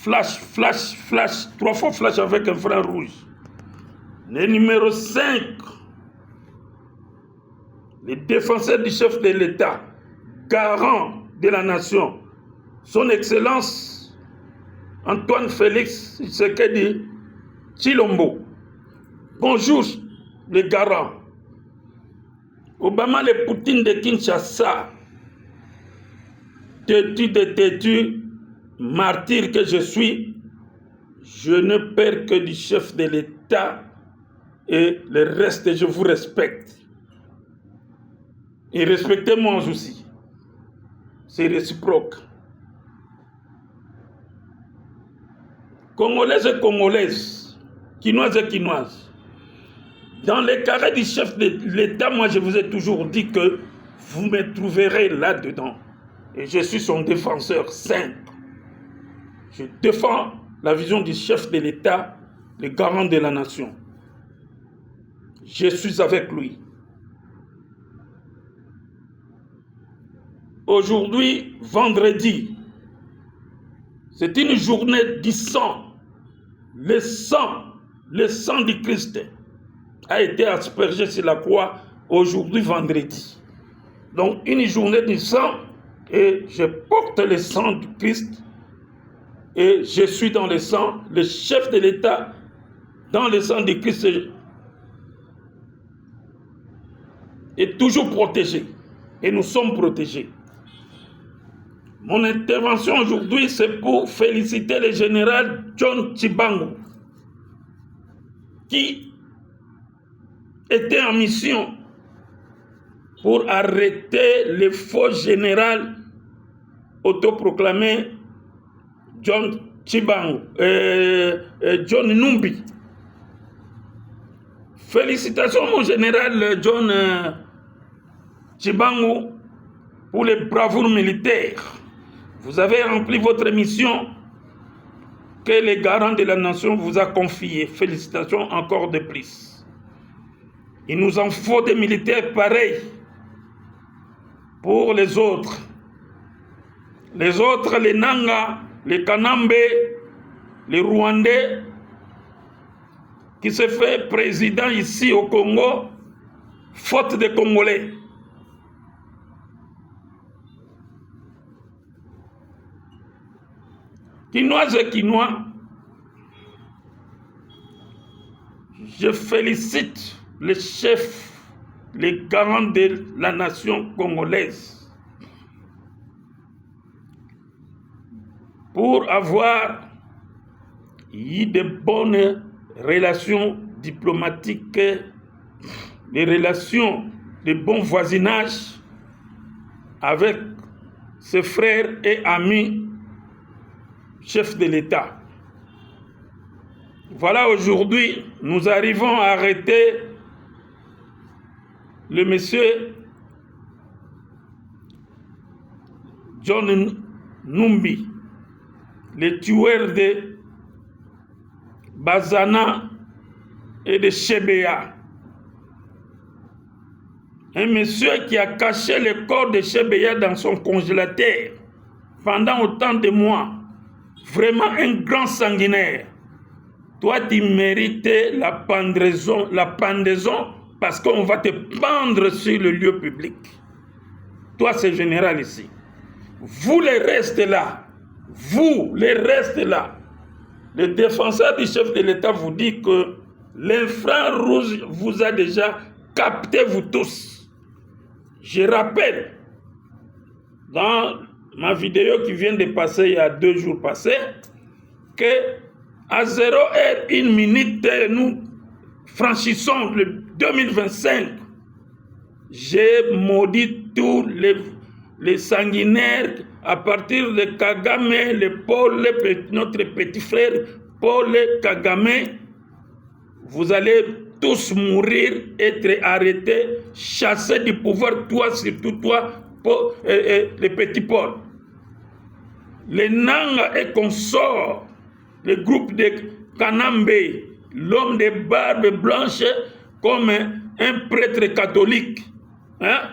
flash, flash, flash, 3 fois flash avec un frein rouge. Le numéro 5, les défenseurs du chef de l'État, garant de la nation, son Excellence Antoine Félix Tshisekedi Tshilombo. Bonjour, les garants. Obama, le Poutine de Kinshasa, têtu, martyr que je suis, je ne perds que du chef de l'État et le reste, je vous respecte. Et respectez-moi aussi. C'est réciproque. Congolais et Congolaises, Quinoises et Quinoises, dans les carrés du chef de l'État, moi je vous ai toujours dit que vous me trouverez là-dedans. Et je suis son défenseur simple. Je défends la vision du chef de l'État, le garant de la nation. Je suis avec lui. Aujourd'hui, vendredi, c'est une journée du sang. Le sang du Christ a été aspergé sur la croix aujourd'hui, vendredi. Donc, une journée du sang, et je porte le sang du Christ, et je suis dans le sang, le chef de l'État, dans le sang du Christ, est toujours protégé, et nous sommes protégés. Mon intervention aujourd'hui, c'est pour féliciter le général John Tshibangou, qui était en mission pour arrêter le faux général autoproclamé John Tshibangou, John Numbi. Félicitations mon général John Tshibangou pour les bravoures militaires. Vous avez rempli votre mission que les garants de la nation vous a confiée. Félicitations encore de plus. Il nous en faut des militaires pareils pour les autres. Les autres, les Nanga, les Kanambe, les Rwandais, qui se fait président ici au Congo, faute de Congolais. Quinoises et Quinois, je félicite les chefs, les garants de la nation congolaise pour avoir eu de bonnes relations diplomatiques, des relations de bon voisinage avec ses frères et amis chefs de l'État. Voilà, aujourd'hui, nous arrivons à arrêter le monsieur John Numbi, le tueur de Bazana et de Chebeya. Un monsieur qui a caché le corps de Chebeya dans son congélateur pendant autant de mois. Vraiment un grand sanguinaire. Toi, tu mérites la pendaison parce qu'on va te pendre sur le lieu public. Toi, c'est général ici. Vous, les restes là. Vous, les restes là. Le défenseur du chef de l'État vous dit que l'infrarouge rouge vous a déjà capté, vous tous. Je rappelle, dans ma vidéo qui vient de passer il y a 2 jours passés, que à 0h01, nous franchissons le 2025. J'ai maudit tous les sanguinaires à partir de Kagame, notre petit frère Paul Kagame. Vous allez tous mourir, être arrêtés, chassés du pouvoir, toi, surtout toi, le petit Paul. Les Nanga et consorts, le groupe de Kanambe, l'homme de barbe blanche, comme un prêtre catholique, hein?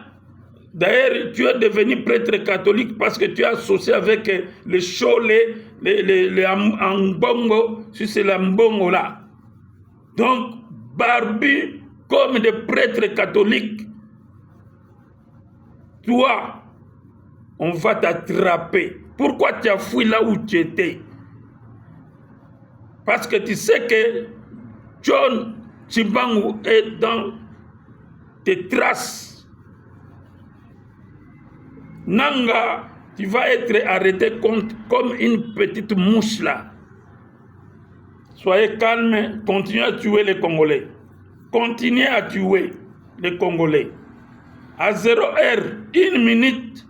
D'ailleurs, tu es devenu prêtre catholique parce que tu es associé avec les shows, les ambongo, si c'est l'ambongo là. Donc, barbu comme des prêtres catholiques, toi, on va t'attraper. Pourquoi tu as fui là où tu étais? Parce que tu sais que John Tshimbangu est dans tes traces. Nanga, tu vas être arrêté comme une petite mouche là. Soyez calme, continuez à tuer les Congolais. Continuez à tuer les Congolais. À 0h, 1 minute,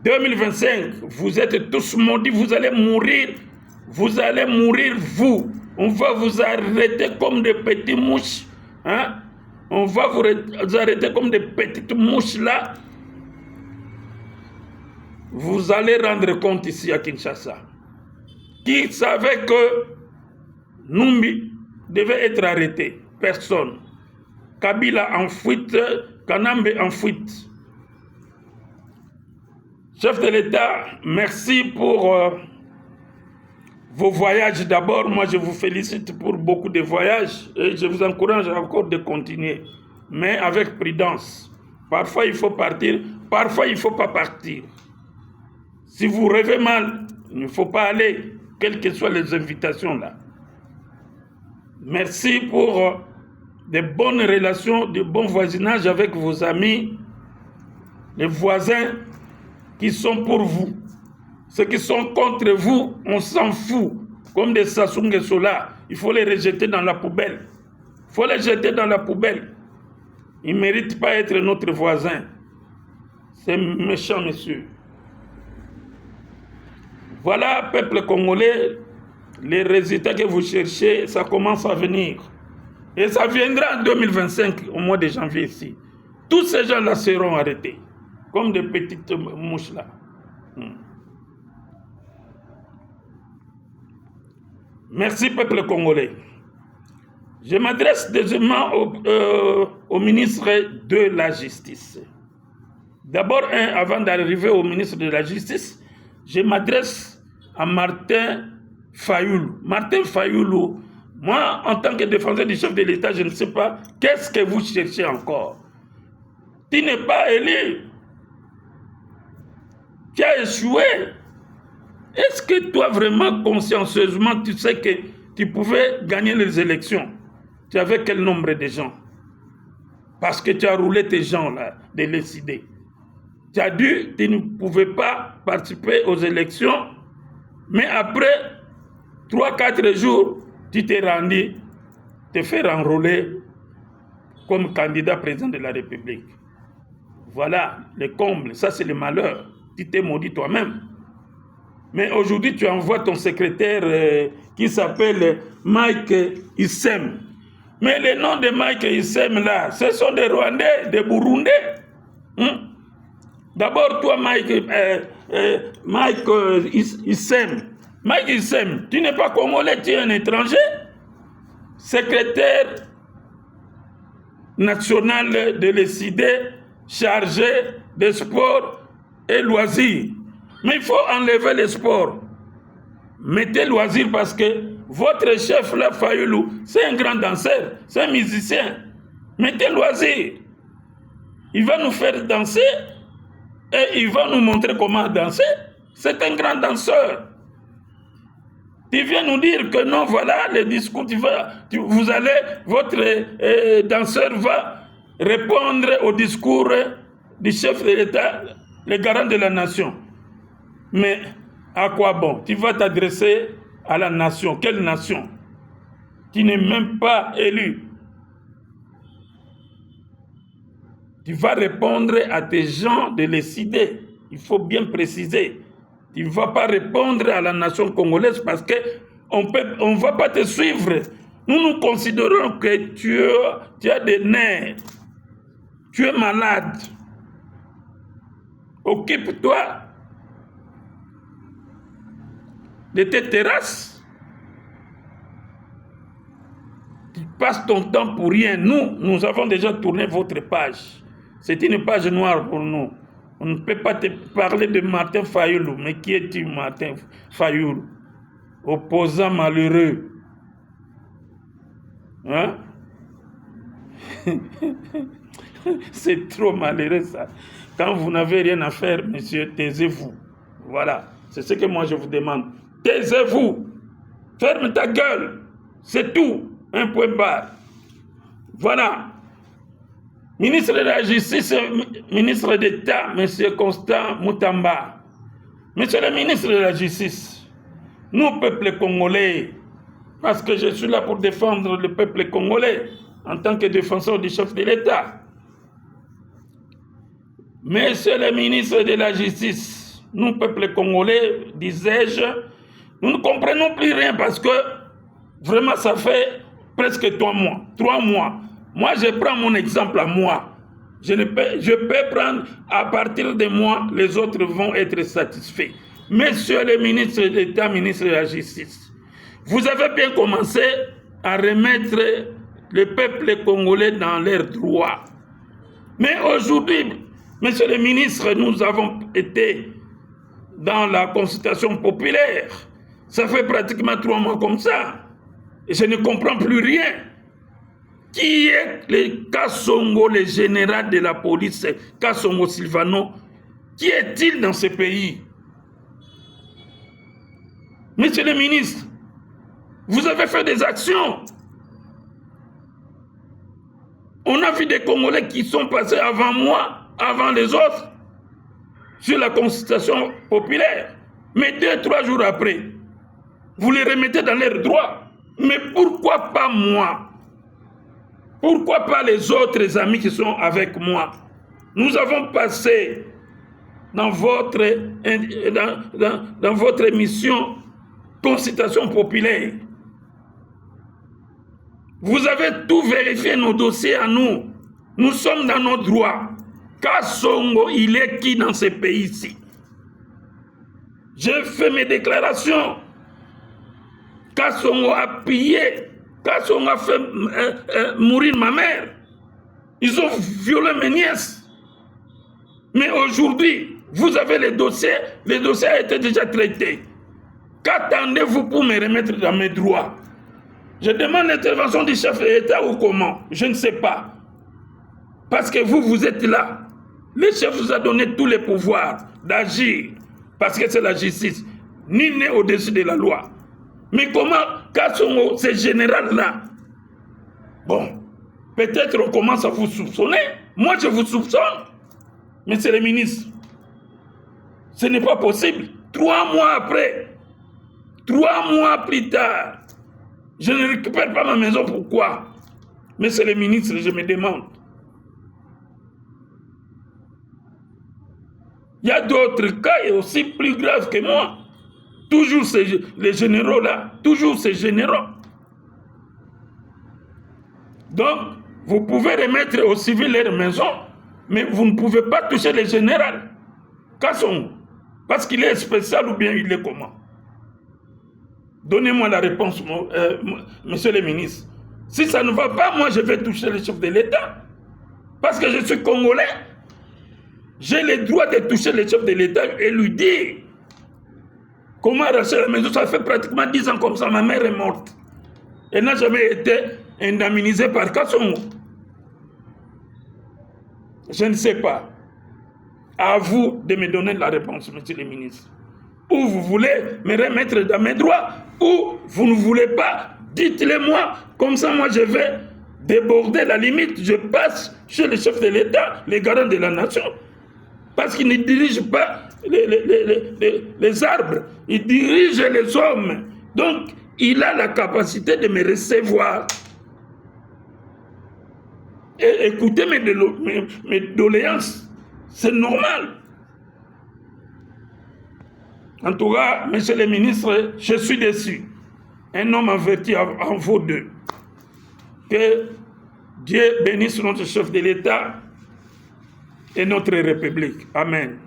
2025, vous êtes tous maudits, vous allez mourir. Vous allez mourir, vous. On va vous arrêter comme des petites mouches. Hein? On va vous arrêter comme des petites mouches là. Vous allez rendre compte ici à Kinshasa. Qui savait que Numbi devait être arrêté? Personne. Kabila en fuite, Kanambe en fuite. Chef de l'État, merci pour vos voyages. D'abord, moi je vous félicite pour beaucoup de voyages et je vous encourage encore de continuer. Mais avec prudence. Parfois il faut partir, parfois il ne faut pas partir. Si vous rêvez mal, il ne faut pas aller, quelles que soient les invitations là. Merci pour de bonnes relations, de bons voisinages avec vos amis, les voisins qui sont pour vous. Ceux qui sont contre vous, on s'en fout. Comme des Sassou Nguesso là, il faut les rejeter dans la poubelle. Il faut les jeter dans la poubelle. Ils ne méritent pas être notre voisin. C'est méchant, monsieur. Voilà, peuple congolais, les résultats que vous cherchez, ça commence à venir. Et ça viendra en 2025, au mois de janvier ici. Tous ces gens-là seront arrêtés, comme des petites mouches là. Merci, peuple congolais. Je m'adresse deuxièmement au ministre de la Justice. D'abord, avant d'arriver au ministre de la Justice, je m'adresse à Martin Fayoulou. Martin Fayoulou, moi, en tant que défenseur du chef de l'État, je ne sais pas qu'est-ce que vous cherchez encore. Tu n'es pas élu. Tu as échoué. Est-ce que toi, vraiment, consciencieusement, tu sais que tu pouvais gagner les élections? Tu avais quel nombre de gens? Parce que tu as roulé tes gens là, de décider. Tu as dit, tu ne pouvais pas participer aux élections, mais après 3-4 jours, tu t'es rendu, te faire enrôler comme candidat président de la République. Voilà, le comble, ça c'est le malheur. Tu t'es maudit toi-même. Mais aujourd'hui, tu envoies ton secrétaire qui s'appelle Mike Issem. Mais les noms de Mike Issem là, ce sont des Rwandais, des Burundais. D'abord, toi, Mike Issem. Mike Issem, tu n'es pas congolais, tu es un étranger. Secrétaire national de l'ECD, chargé des sports et loisirs. Mais il faut enlever les sports. Mettez loisirs parce que votre chef là, Fayoulou, c'est un grand danseur, c'est un musicien. Mettez loisirs. Il va nous faire danser. Et il va nous montrer comment danser. C'est un grand danseur. Tu viens nous dire que non, voilà, le discours, votre danseur va répondre au discours du chef de l'État, le garant de la nation. Mais à quoi bon? Tu vas t'adresser à la nation. Quelle nation? Tu n'es même pas élu. Tu vas répondre à tes gens de décider. Il faut bien préciser. Tu ne vas pas répondre à la nation congolaise parce qu'on ne va pas te suivre. Nous considérons que tu as des nerfs. Tu es malade. Occupe-toi de tes terrasses. Tu passes ton temps pour rien. Nous avons déjà tourné votre page. C'est une page noire pour nous. On ne peut pas te parler de Martin Fayoulou. Mais qui est-il, Martin Fayoulou? Opposant malheureux. Hein? C'est trop malheureux ça. Quand vous n'avez rien à faire, monsieur, taisez-vous. Voilà. C'est ce que moi je vous demande. Taisez-vous. Ferme ta gueule. C'est tout. Un point barre. Voilà. Ministre de la Justice, ministre d'État, M. Constant Moutamba. Monsieur le ministre de la Justice, nous, peuple congolais, parce que je suis là pour défendre le peuple congolais en tant que défenseur du chef de l'État. Monsieur le ministre de la Justice, nous, peuple congolais, disais-je, nous ne comprenons plus rien parce que vraiment ça fait presque 3 mois. 3 mois. Moi, je prends mon exemple à moi. Je peux prendre à partir de moi, les autres vont être satisfaits. Monsieur le ministre d'État, ministre de la Justice, vous avez bien commencé à remettre le peuple congolais dans leurs droits. Mais aujourd'hui, monsieur le ministre, nous avons été dans la consultation populaire. Ça fait pratiquement 3 mois comme ça. Et je ne comprends plus rien. Qui est le Kassongo, le général de la police, Kassongo Silvano? Qui est-il dans ce pays? Monsieur le ministre, vous avez fait des actions. On a vu des Congolais qui sont passés avant moi, avant les autres, sur la consultation populaire. Mais 2-3 jours après, vous les remettez dans leurs droits. Mais pourquoi pas moi? Pourquoi pas les autres amis qui sont avec moi? Nous avons passé dans votre émission consultation populaire. Vous avez tout vérifié nos dossiers à nous. Nous sommes dans nos droits. Kassongo, il est qui dans ce pays-ci? J'ai fait mes déclarations. Kassongo a pillé. Kassongo a fait mourir ma mère. Ils ont violé mes nièces. Mais aujourd'hui, vous avez les dossiers. Les dossiers ont été déjà traités. Qu'attendez-vous pour me remettre dans mes droits? Je demande l'intervention du chef de l'État ou comment? Je ne sais pas. Parce que vous êtes là. Le chef vous a donné tous les pouvoirs d'agir. Parce que c'est la justice. Nul n'est au-dessus de la loi. Mais comment Kassongo, ce général-là? Bon, peut-être on commence à vous soupçonner. Moi, je vous soupçonne. Monsieur le ministre, ce n'est pas possible. 3 mois après, 3 mois plus tard, je ne récupère pas ma maison. Pourquoi? Monsieur le ministre, je me demande. Il y a d'autres cas aussi plus graves que moi. Toujours les généraux là, toujours ces généraux. Donc, vous pouvez remettre aux civils leur maison, mais vous ne pouvez pas toucher les généraux. Kassongo, parce qu'il est spécial ou bien il est comment? Donnez-moi la réponse, monsieur le ministre. Si ça ne va pas, moi je vais toucher le chef de l'État. Parce que je suis congolais. J'ai le droit de toucher le chef de l'État et lui dire comment arracher la maison. Ça fait pratiquement 10 ans comme ça, ma mère est morte. Elle n'a jamais été indemnisée par Kassongo. Je ne sais pas. À vous de me donner la réponse, monsieur le ministre. Ou vous voulez me remettre dans mes droits, ou vous ne voulez pas, dites-le-moi. Comme ça, moi, je vais déborder la limite. Je passe chez le chef de l'État, les garants de la nation. Parce qu'il ne dirige pas les arbres, il dirige les hommes. Donc, il a la capacité de me recevoir. Et écouter mes doléances. C'est normal. En tout cas, monsieur le ministre, je suis déçu. Un homme averti en vaut 2. Que Dieu bénisse notre chef de l'État et notre République. Amen.